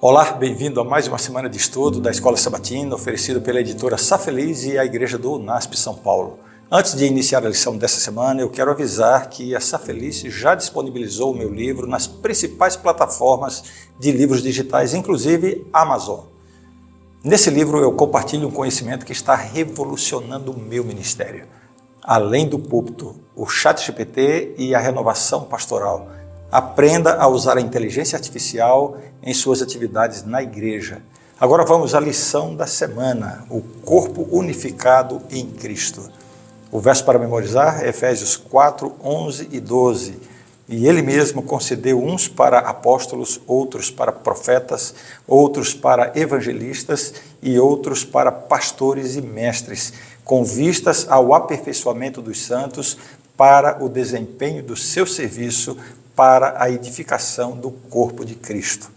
Olá, bem-vindo a mais uma semana de estudo da Escola Sabatina, oferecido pela editora Sá Feliz e a Igreja do UNASP São Paulo. Antes de iniciar a lição dessa semana, eu quero avisar que a Sá Feliz já disponibilizou o meu livro nas principais plataformas de livros digitais, inclusive Amazon. Nesse livro eu compartilho um conhecimento que está revolucionando o meu ministério. Além do púlpito, o ChatGPT e a renovação pastoral. Aprenda a usar a inteligência artificial em suas atividades na igreja. Agora vamos à lição da semana, o corpo unificado em Cristo. O verso para memorizar é Efésios 4, 11 e 12. E ele mesmo concedeu uns para apóstolos, outros para profetas, outros para evangelistas e outros para pastores e mestres, com vistas ao aperfeiçoamento dos santos para o desempenho do seu serviço para a edificação do corpo de Cristo.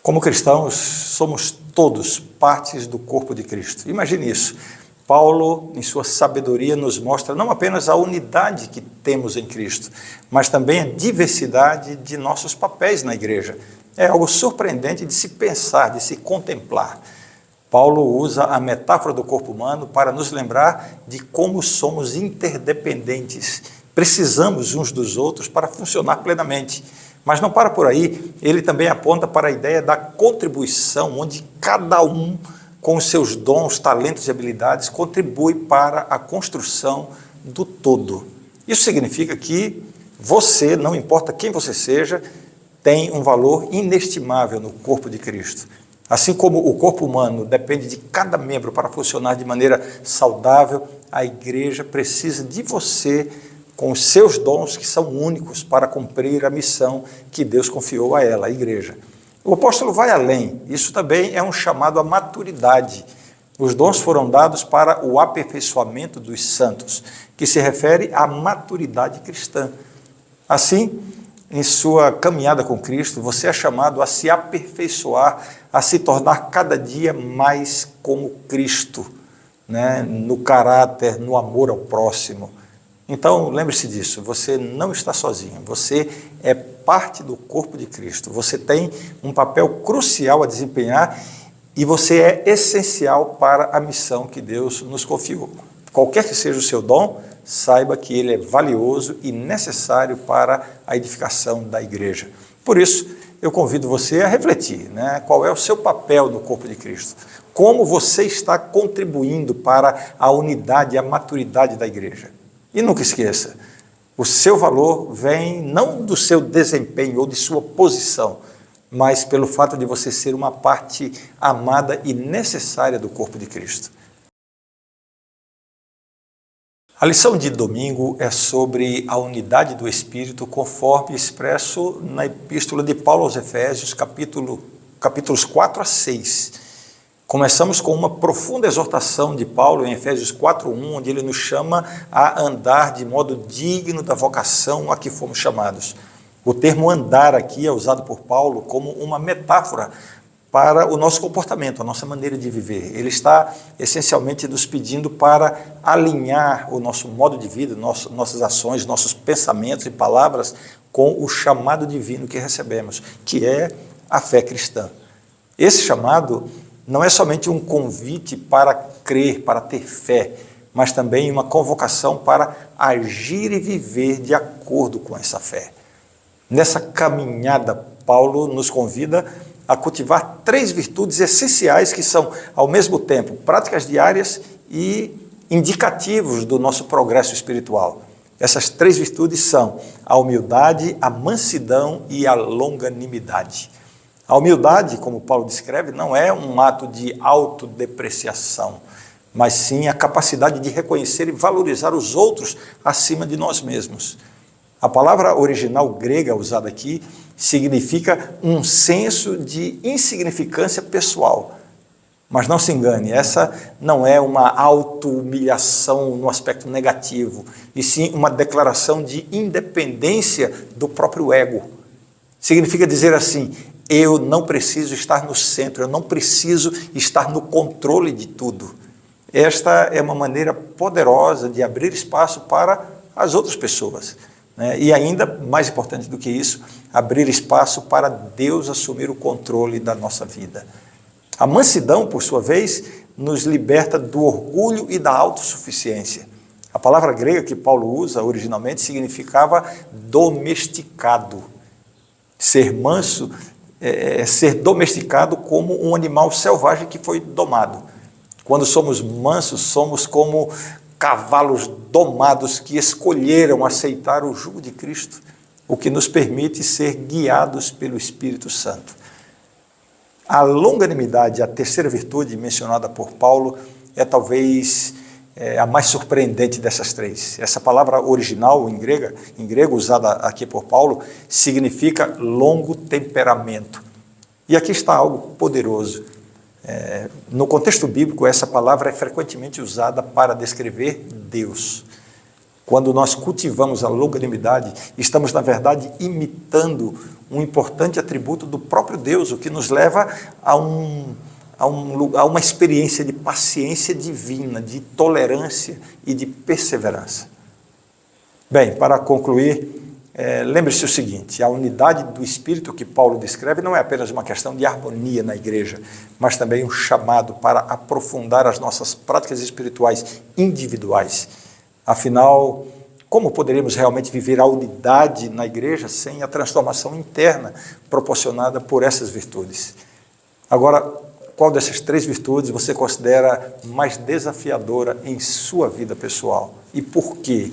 Como cristãos, somos todos partes do corpo de Cristo. Imagine isso. Paulo, em sua sabedoria, nos mostra não apenas a unidade que temos em Cristo, mas também a diversidade de nossos papéis na igreja. É algo surpreendente de se pensar, de se contemplar. Paulo usa a metáfora do corpo humano para nos lembrar de como somos interdependentes. Precisamos uns dos outros para funcionar plenamente. Mas não para por aí, ele também aponta para a ideia da contribuição, onde cada um, com os seus dons, talentos e habilidades, contribui para a construção do todo. Isso significa que você, não importa quem você seja, tem um valor inestimável no corpo de Cristo. Assim como o corpo humano depende de cada membro para funcionar de maneira saudável, a igreja precisa de você com os seus dons que são únicos para cumprir a missão que Deus confiou a ela, a igreja. O apóstolo vai além, isso também é um chamado à maturidade. Os dons foram dados para o aperfeiçoamento dos santos, que se refere à maturidade cristã. Assim, em sua caminhada com Cristo, você é chamado a se aperfeiçoar, a se tornar cada dia mais como Cristo, né? No caráter, no amor ao próximo. Então, lembre-se disso, você não está sozinho, você é parte do corpo de Cristo, você tem um papel crucial a desempenhar e você é essencial para a missão que Deus nos confiou. Qualquer que seja o seu dom, saiba que ele é valioso e necessário para a edificação da igreja. Por isso, eu convido você a refletir, né? Qual é o seu papel no corpo de Cristo? Como você está contribuindo para a unidade e a maturidade da igreja? E nunca esqueça, o seu valor vem não do seu desempenho ou de sua posição, mas pelo fato de você ser uma parte amada e necessária do corpo de Cristo. A lição de domingo é sobre a unidade do Espírito, conforme expresso na Epístola de Paulo aos Efésios, capítulos 4 a 6. Começamos com uma profunda exortação de Paulo em Efésios 4:1, onde ele nos chama a andar de modo digno da vocação a que fomos chamados. O termo andar aqui é usado por Paulo como uma metáfora para o nosso comportamento, a nossa maneira de viver. Ele está essencialmente nos pedindo para alinhar o nosso modo de vida, nossas ações, nossos pensamentos e palavras com o chamado divino que recebemos, que é a fé cristã. Esse chamado não é somente um convite para crer, para ter fé, mas também uma convocação para agir e viver de acordo com essa fé. Nessa caminhada, Paulo nos convida a cultivar 3 virtudes essenciais que são, ao mesmo tempo, práticas diárias e indicativos do nosso progresso espiritual. Essas 3 virtudes são a humildade, a mansidão e a longanimidade. A humildade, como Paulo descreve, não é um ato de autodepreciação, mas sim a capacidade de reconhecer e valorizar os outros acima de nós mesmos. A palavra original grega usada aqui significa um senso de insignificância pessoal. Mas não se engane, essa não é uma auto-humilhação no aspecto negativo, e sim uma declaração de independência do próprio ego. Significa dizer assim: eu não preciso estar no centro, eu não preciso estar no controle de tudo. Esta é uma maneira poderosa de abrir espaço para as outras pessoas. né? E ainda, mais importante do que isso, abrir espaço para Deus assumir o controle da nossa vida. A mansidão, por sua vez, nos liberta do orgulho e da autossuficiência. A palavra grega que Paulo usa originalmente significava domesticado. Ser manso é ser domesticado como um animal selvagem que foi domado. Quando somos mansos, somos como cavalos domados que escolheram aceitar o jugo de Cristo, o que nos permite ser guiados pelo Espírito Santo. A longanimidade, a terceira virtude mencionada por Paulo, é talvez a mais surpreendente dessas três. Essa palavra original em grego usada aqui por Paulo, significa longo temperamento. E aqui está algo poderoso. No contexto bíblico, essa palavra é frequentemente usada para descrever Deus. Quando nós cultivamos a longanimidade, estamos, na verdade, imitando um importante atributo do próprio Deus, o que nos leva a uma experiência de paciência divina, de tolerância e de perseverança. Bem, para concluir, lembre-se o seguinte: a unidade do Espírito que Paulo descreve não é apenas uma questão de harmonia na igreja, mas também um chamado para aprofundar as nossas práticas espirituais individuais. Afinal, como poderíamos realmente viver a unidade na igreja sem a transformação interna proporcionada por essas virtudes? Agora, qual dessas três virtudes você considera mais desafiadora em sua vida pessoal? E por quê?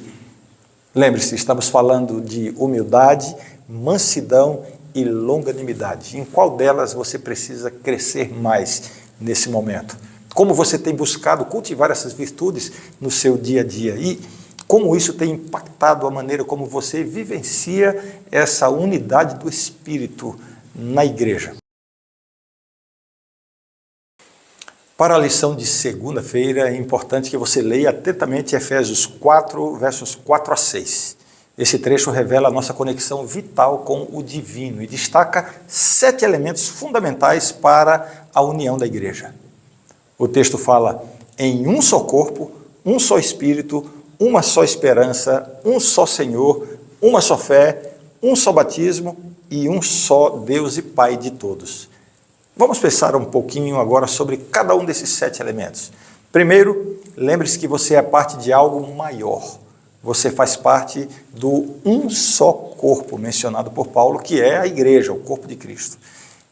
Lembre-se, estamos falando de humildade, mansidão e longanimidade. Em qual delas você precisa crescer mais nesse momento? Como você tem buscado cultivar essas virtudes no seu dia a dia? E como isso tem impactado a maneira como você vivencia essa unidade do Espírito na igreja? Para a lição de segunda-feira, é importante que você leia atentamente Efésios 4, versos 4 a 6. Esse trecho revela a nossa conexão vital com o divino e destaca 7 elementos fundamentais para a união da igreja. O texto fala em um só corpo, um só Espírito, uma só esperança, um só Senhor, uma só fé, um só batismo e um só Deus e Pai de todos. Vamos pensar um pouquinho agora sobre cada um desses 7 elementos. Primeiro, lembre-se que você é parte de algo maior. Você faz parte do um só corpo mencionado por Paulo, que é a igreja, o corpo de Cristo.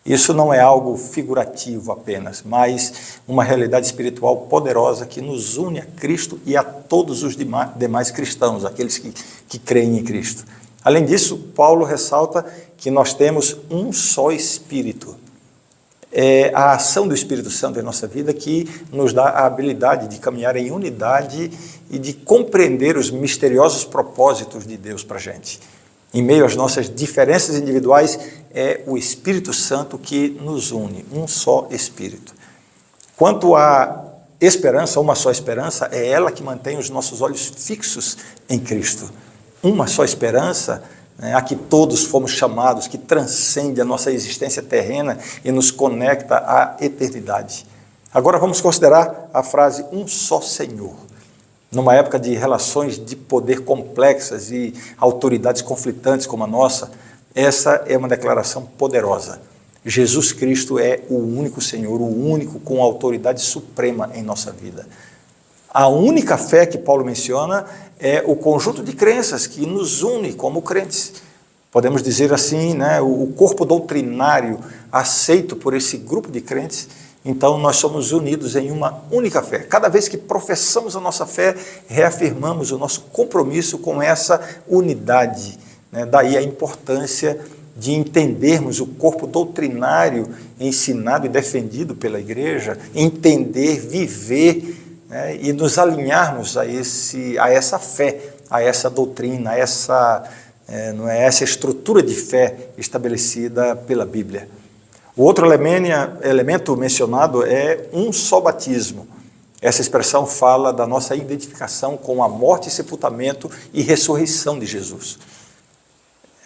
Isso não é algo figurativo apenas, mas uma realidade espiritual poderosa que nos une a Cristo e a todos os demais cristãos, aqueles que creem em Cristo. Além disso, Paulo ressalta que nós temos um só Espírito. É a ação do Espírito Santo em nossa vida que nos dá a habilidade de caminhar em unidade e de compreender os misteriosos propósitos de Deus para a gente. Em meio às nossas diferenças individuais, é o Espírito Santo que nos une, um só Espírito. Quanto à esperança, uma só esperança, é ela que mantém os nossos olhos fixos em Cristo. Uma só esperança, a que todos fomos chamados, que transcende a nossa existência terrena e nos conecta à eternidade. Agora vamos considerar a frase um só Senhor. Numa época de relações de poder complexas e autoridades conflitantes como a nossa, essa é uma declaração poderosa. Jesus Cristo é o único Senhor, o único com autoridade suprema em nossa vida. A única fé que Paulo menciona é o conjunto de crenças que nos une como crentes. Podemos dizer assim, o corpo doutrinário aceito por esse grupo de crentes. Então nós somos unidos em uma única fé. Cada vez que professamos a nossa fé, reafirmamos o nosso compromisso com essa unidade. Daí a importância de entendermos o corpo doutrinário ensinado e defendido pela igreja, entender, viver, e nos alinharmos a essa fé, a essa doutrina, a essa estrutura de fé estabelecida pela Bíblia. O outro elemento mencionado é um só batismo. Essa expressão fala da nossa identificação com a morte, sepultamento e ressurreição de Jesus.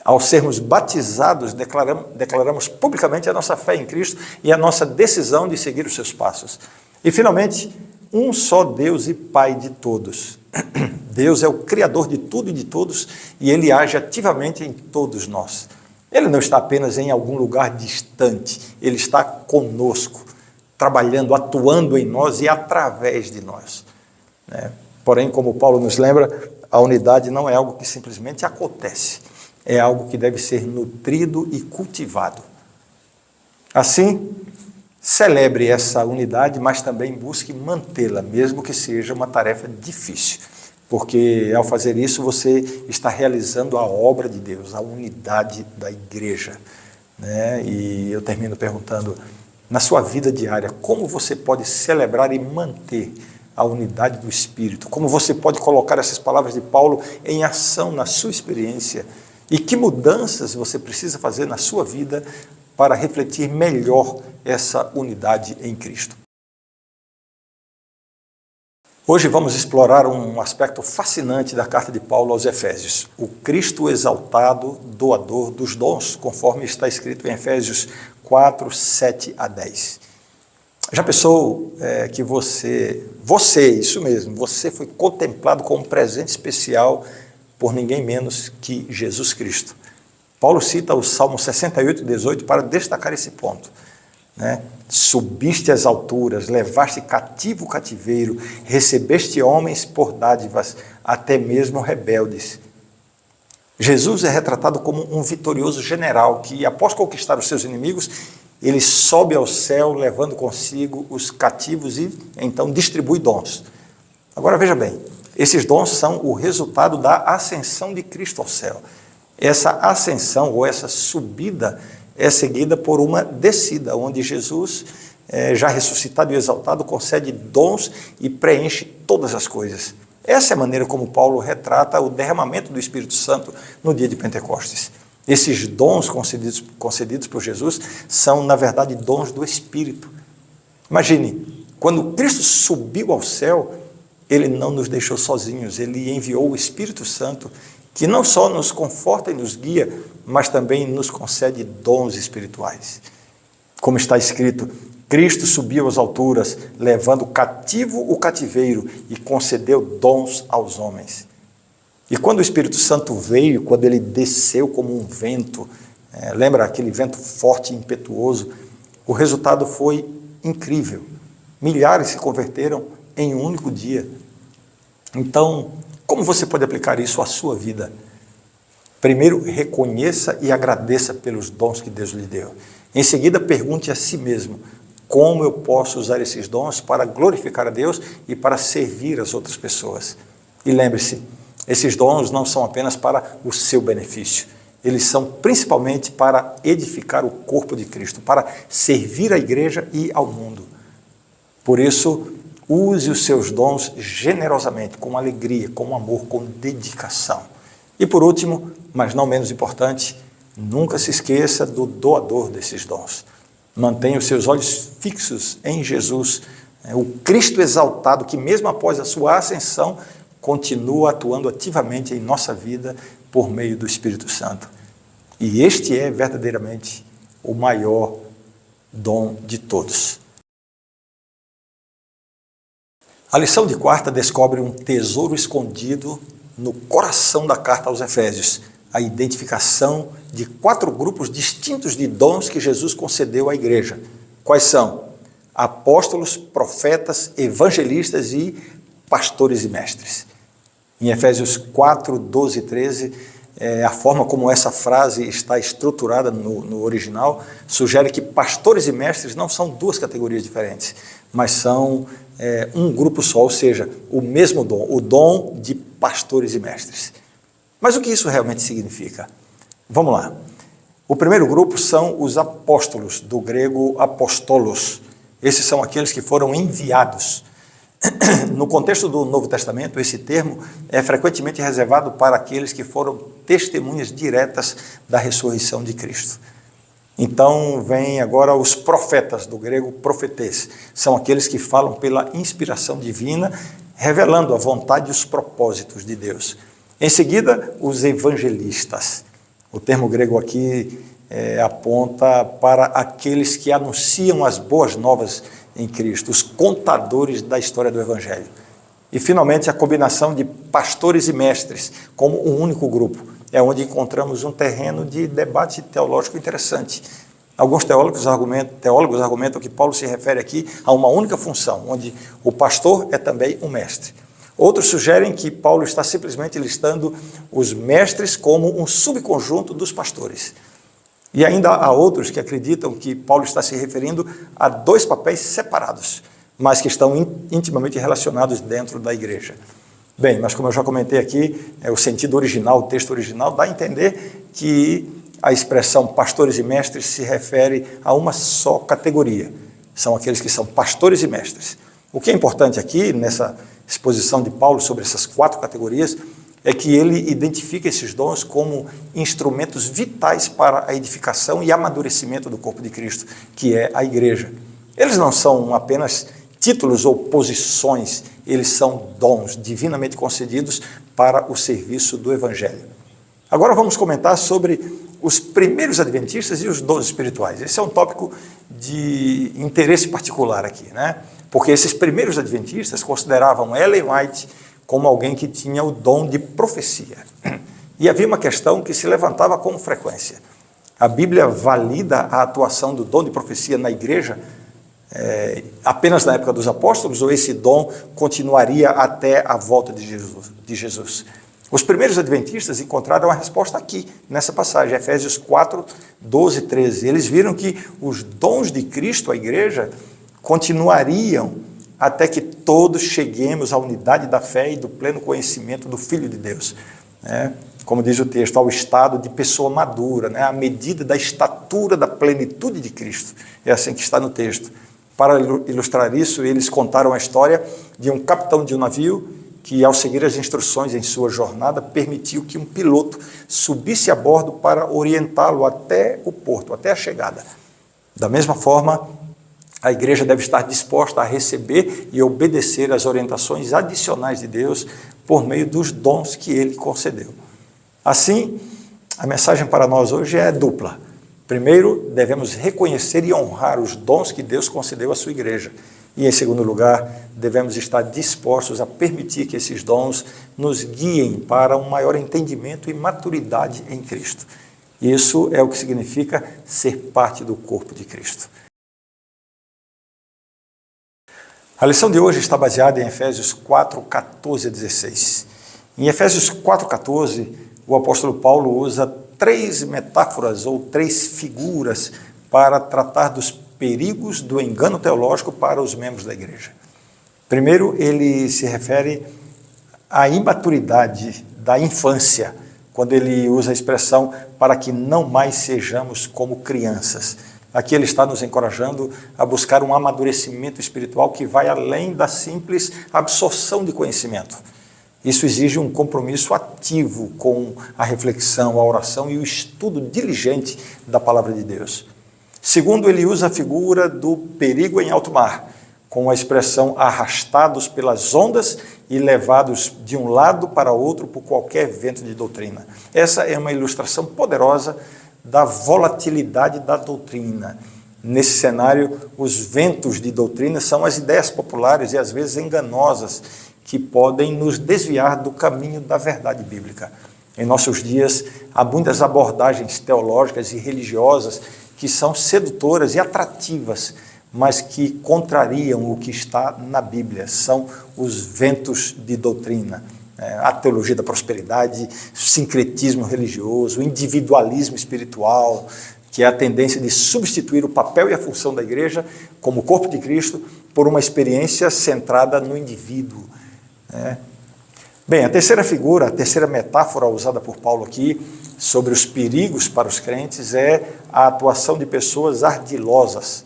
Ao sermos batizados, declaramos publicamente a nossa fé em Cristo e a nossa decisão de seguir os seus passos. E, finalmente, um só Deus e Pai de todos. Deus é o Criador de tudo e de todos e Ele age ativamente em todos nós. Ele não está apenas em algum lugar distante, Ele está conosco, trabalhando, atuando em nós e através de nós. Porém, como Paulo nos lembra, a unidade não é algo que simplesmente acontece, é algo que deve ser nutrido e cultivado. Assim, celebre essa unidade, mas também busque mantê-la, mesmo que seja uma tarefa difícil, porque ao fazer isso você está realizando a obra de Deus, a unidade da igreja. E eu termino perguntando, na sua vida diária, como você pode celebrar e manter a unidade do Espírito? Como você pode colocar essas palavras de Paulo em ação na sua experiência? E que mudanças você precisa fazer na sua vida para refletir melhor essa unidade em Cristo? Hoje vamos explorar um aspecto fascinante da carta de Paulo aos Efésios, o Cristo exaltado, doador dos dons, conforme está escrito em Efésios 4, 7 a 10. Já pensou que você, isso mesmo, você foi contemplado como um presente especial por ninguém menos que Jesus Cristo? Paulo cita o Salmo 68, 18 para destacar esse ponto. Subiste às alturas, levaste cativo o cativeiro, recebeste homens por dádivas, até mesmo rebeldes. Jesus é retratado como um vitorioso general que, após conquistar os seus inimigos, ele sobe ao céu, levando consigo os cativos e então distribui dons. Agora veja bem, esses dons são o resultado da ascensão de Cristo ao céu. Essa ascensão ou essa subida é seguida por uma descida, onde Jesus, já ressuscitado e exaltado, concede dons e preenche todas as coisas. Essa é a maneira como Paulo retrata o derramamento do Espírito Santo no dia de Pentecostes. Esses dons concedidos por Jesus são, na verdade, dons do Espírito. Imagine, quando Cristo subiu ao céu, Ele não nos deixou sozinhos, Ele enviou o Espírito Santo, que não só nos conforta e nos guia, mas também nos concede dons espirituais. Como está escrito, Cristo subiu às alturas, levando cativo o cativeiro e concedeu dons aos homens. E quando o Espírito Santo veio, quando ele desceu como um vento, lembra aquele vento forte e impetuoso, o resultado foi incrível. Milhares se converteram em um único dia. Então, como você pode aplicar isso à sua vida? Primeiro, reconheça e agradeça pelos dons que Deus lhe deu. Em seguida, pergunte a si mesmo, como eu posso usar esses dons para glorificar a Deus e para servir as outras pessoas? E lembre-se, esses dons não são apenas para o seu benefício, eles são principalmente para edificar o corpo de Cristo, para servir a igreja e ao mundo. Por isso, use os seus dons generosamente, com alegria, com amor, com dedicação. E por último, mas não menos importante, nunca se esqueça do doador desses dons. Mantenha os seus olhos fixos em Jesus, o Cristo exaltado, que mesmo após a sua ascensão, continua atuando ativamente em nossa vida por meio do Espírito Santo. E este é verdadeiramente o maior dom de todos. A lição de quarta descobre um tesouro escondido no coração da carta aos Efésios, a identificação de 4 grupos distintos de dons que Jesus concedeu à igreja. Quais são? Apóstolos, profetas, evangelistas e pastores e mestres. Em Efésios 4, 12 e 13, a forma como essa frase está estruturada no original sugere que pastores e mestres não são 2 categorias diferentes, mas são um grupo só, ou seja, o mesmo dom, o dom de pastores e mestres. Mas o que isso realmente significa? Vamos lá. O primeiro grupo são os apóstolos, do grego apostolos. Esses são aqueles que foram enviados. No contexto do Novo Testamento, esse termo é frequentemente reservado para aqueles que foram testemunhas diretas da ressurreição de Cristo. Então, vem agora os profetas, do grego profetês. São aqueles que falam pela inspiração divina, revelando a vontade e os propósitos de Deus. Em seguida, os evangelistas. O termo grego aqui aponta para aqueles que anunciam as boas novas em Cristo, os contadores da história do Evangelho. E, finalmente, a combinação de pastores e mestres como um único grupo. É onde encontramos um terreno de debate teológico interessante. Alguns teólogos argumentam que Paulo se refere aqui a uma única função, onde o pastor é também um mestre. Outros sugerem que Paulo está simplesmente listando os mestres como um subconjunto dos pastores. E ainda há outros que acreditam que Paulo está se referindo a dois papéis separados, mas que estão intimamente relacionados dentro da igreja. Bem, mas como eu já comentei aqui, o sentido original, o texto original, dá a entender que a expressão pastores e mestres se refere a uma só categoria. São aqueles que são pastores e mestres. O que é importante aqui, nessa exposição de Paulo sobre essas 4 categorias, é que ele identifica esses dons como instrumentos vitais para a edificação e amadurecimento do corpo de Cristo, que é a igreja. Eles não são apenas títulos ou posições, eles são dons divinamente concedidos para o serviço do Evangelho. Agora vamos comentar sobre os primeiros adventistas e os dons espirituais. Esse é um tópico de interesse particular aqui, né? Porque esses primeiros adventistas consideravam Ellen White como alguém que tinha o dom de profecia. E havia uma questão que se levantava com frequência. A Bíblia valida a atuação do dom de profecia na igreja apenas na época dos apóstolos, ou esse dom continuaria até a volta de Jesus? Os primeiros adventistas encontraram a resposta aqui, nessa passagem, Efésios 4, 12 e 13. Eles viram que os dons de Cristo à igreja continuariam até que todos cheguemos à unidade da fé e do pleno conhecimento do Filho de Deus. Como diz o texto, ao estado de pessoa madura, à medida da estatura da plenitude de Cristo. É assim que está no texto. Para ilustrar isso, eles contaram a história de um capitão de um navio que, ao seguir as instruções em sua jornada, permitiu que um piloto subisse a bordo para orientá-lo até o porto, até a chegada. Da mesma forma, a igreja deve estar disposta a receber e obedecer às orientações adicionais de Deus por meio dos dons que Ele concedeu. Assim, a mensagem para nós hoje é dupla. Primeiro, devemos reconhecer e honrar os dons que Deus concedeu à sua igreja. E, em segundo lugar, devemos estar dispostos a permitir que esses dons nos guiem para um maior entendimento e maturidade em Cristo. Isso é o que significa ser parte do corpo de Cristo. A lição de hoje está baseada em Efésios 4, 14 a 16. Em Efésios 4, 14, o apóstolo Paulo usa 3 metáforas ou 3 figuras para tratar dos perigos do engano teológico para os membros da igreja. Primeiro, ele se refere à imaturidade da infância, quando ele usa a expressão para que não mais sejamos como crianças. Aqui ele está nos encorajando a buscar um amadurecimento espiritual que vai além da simples absorção de conhecimento. Isso exige um compromisso ativo com a reflexão, a oração e o estudo diligente da palavra de Deus. Segundo, ele usa a figura do perigo em alto mar, com a expressão arrastados pelas ondas e levados de um lado para outro por qualquer vento de doutrina. Essa é uma ilustração poderosa da volatilidade da doutrina. Nesse cenário, os ventos de doutrina são as ideias populares e às vezes enganosas que podem nos desviar do caminho da verdade bíblica. Em nossos dias, há muitas abordagens teológicas e religiosas que são sedutoras e atrativas, mas que contrariam o que está na Bíblia. São os ventos de doutrina. A teologia da prosperidade, o sincretismo religioso, o individualismo espiritual, que é a tendência de substituir o papel e a função da igreja como corpo de Cristo por uma experiência centrada no indivíduo. Bem, a terceira figura, a terceira metáfora usada por Paulo aqui sobre os perigos para os crentes é a atuação de pessoas ardilosas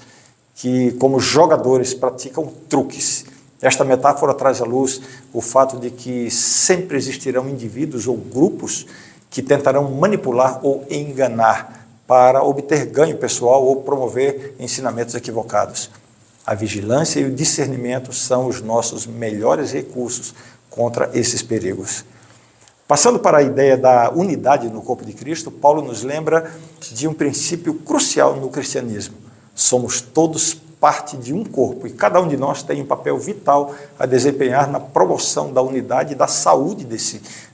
que, como jogadores, praticam truques. Esta metáfora traz à luz o fato de que sempre existirão indivíduos ou grupos que tentarão manipular ou enganar para obter ganho pessoal ou promover ensinamentos equivocados. A vigilância e o discernimento são os nossos melhores recursos contra esses perigos. Passando para a ideia da unidade no corpo de Cristo, Paulo nos lembra de um princípio crucial no cristianismo. Somos todos parte de um corpo e cada um de nós tem um papel vital a desempenhar na promoção da unidade e da saúde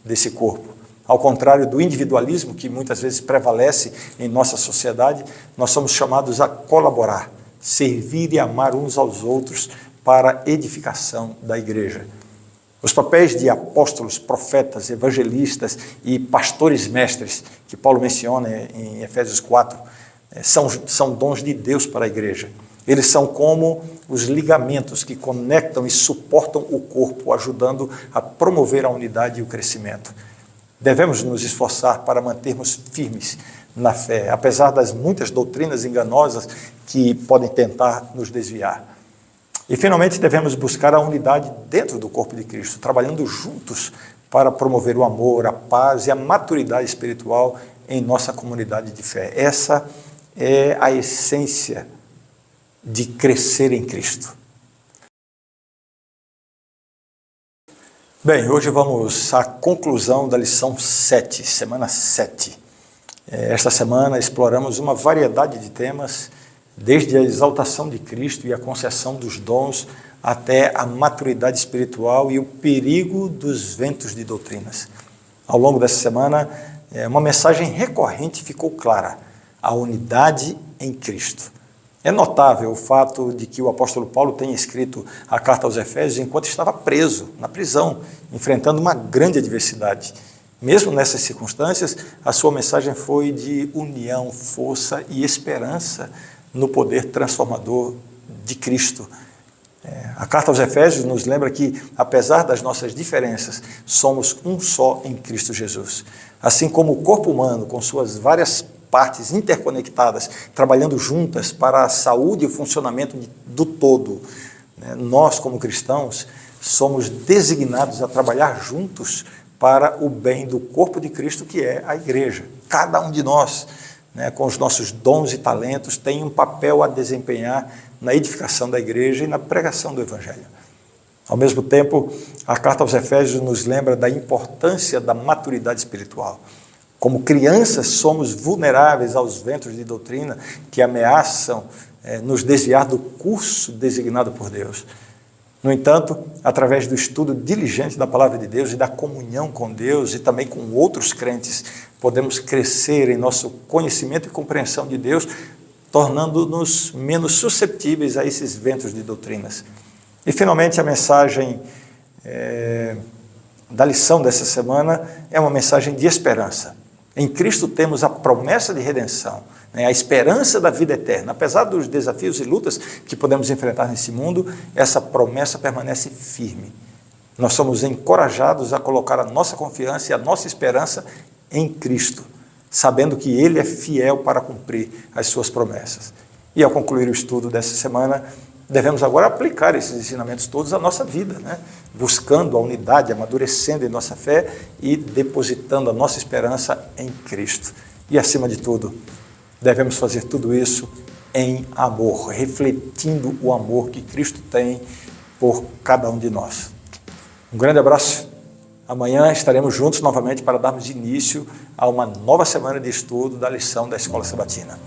desse corpo. Ao contrário do individualismo que muitas vezes prevalece em nossa sociedade, nós somos chamados a colaborar, servir e amar uns aos outros para a edificação da igreja. Os papéis de apóstolos, profetas, evangelistas e pastores mestres, que Paulo menciona em Efésios 4, são dons de Deus para a igreja. Eles são como os ligamentos que conectam e suportam o corpo, ajudando a promover a unidade e o crescimento. Devemos nos esforçar para mantermos firmes na fé, apesar das muitas doutrinas enganosas que podem tentar nos desviar. E, finalmente, devemos buscar a unidade dentro do corpo de Cristo, trabalhando juntos para promover o amor, a paz e a maturidade espiritual em nossa comunidade de fé. Essa é a essência de crescer em Cristo. Bem, hoje vamos à conclusão da lição 7, semana 7. Esta semana exploramos uma variedade de temas, desde a exaltação de Cristo e a concessão dos dons até a maturidade espiritual e o perigo dos ventos de doutrinas. Ao longo dessa semana, uma mensagem recorrente ficou clara: a unidade em Cristo. É notável o fato de que o apóstolo Paulo tenha escrito a carta aos Efésios enquanto estava preso, na prisão, enfrentando uma grande adversidade. Mesmo nessas circunstâncias, a sua mensagem foi de união, força e esperança no poder transformador de Cristo. A carta aos Efésios nos lembra que, apesar das nossas diferenças, somos um só em Cristo Jesus. Assim como o corpo humano, com suas várias partes interconectadas, trabalhando juntas para a saúde e o funcionamento do todo, nós, como cristãos, somos designados a trabalhar juntos para o bem do corpo de Cristo, que é a igreja. Cada um de nós, com os nossos dons e talentos, tem um papel a desempenhar na edificação da igreja e na pregação do Evangelho. Ao mesmo tempo, a carta aos Efésios nos lembra da importância da maturidade espiritual. Como crianças, somos vulneráveis aos ventos de doutrina que ameaçam nos desviar do curso designado por Deus. No entanto, através do estudo diligente da Palavra de Deus e da comunhão com Deus e também com outros crentes, podemos crescer em nosso conhecimento e compreensão de Deus, tornando-nos menos susceptíveis a esses ventos de doutrinas. E, finalmente, a mensagem da lição dessa semana é uma mensagem de esperança. Em Cristo temos a promessa de redenção, a esperança da vida eterna. Apesar dos desafios e lutas que podemos enfrentar nesse mundo, essa promessa permanece firme. Nós somos encorajados a colocar a nossa confiança e a nossa esperança em Cristo, sabendo que Ele é fiel para cumprir as suas promessas. E ao concluir o estudo dessa semana, devemos agora aplicar esses ensinamentos todos à nossa vida, buscando a unidade, amadurecendo em nossa fé e depositando a nossa esperança em Cristo. E, acima de tudo, devemos fazer tudo isso em amor, refletindo o amor que Cristo tem por cada um de nós. Um grande abraço. Amanhã estaremos juntos novamente para darmos início a uma nova semana de estudo da lição da Escola Sabatina.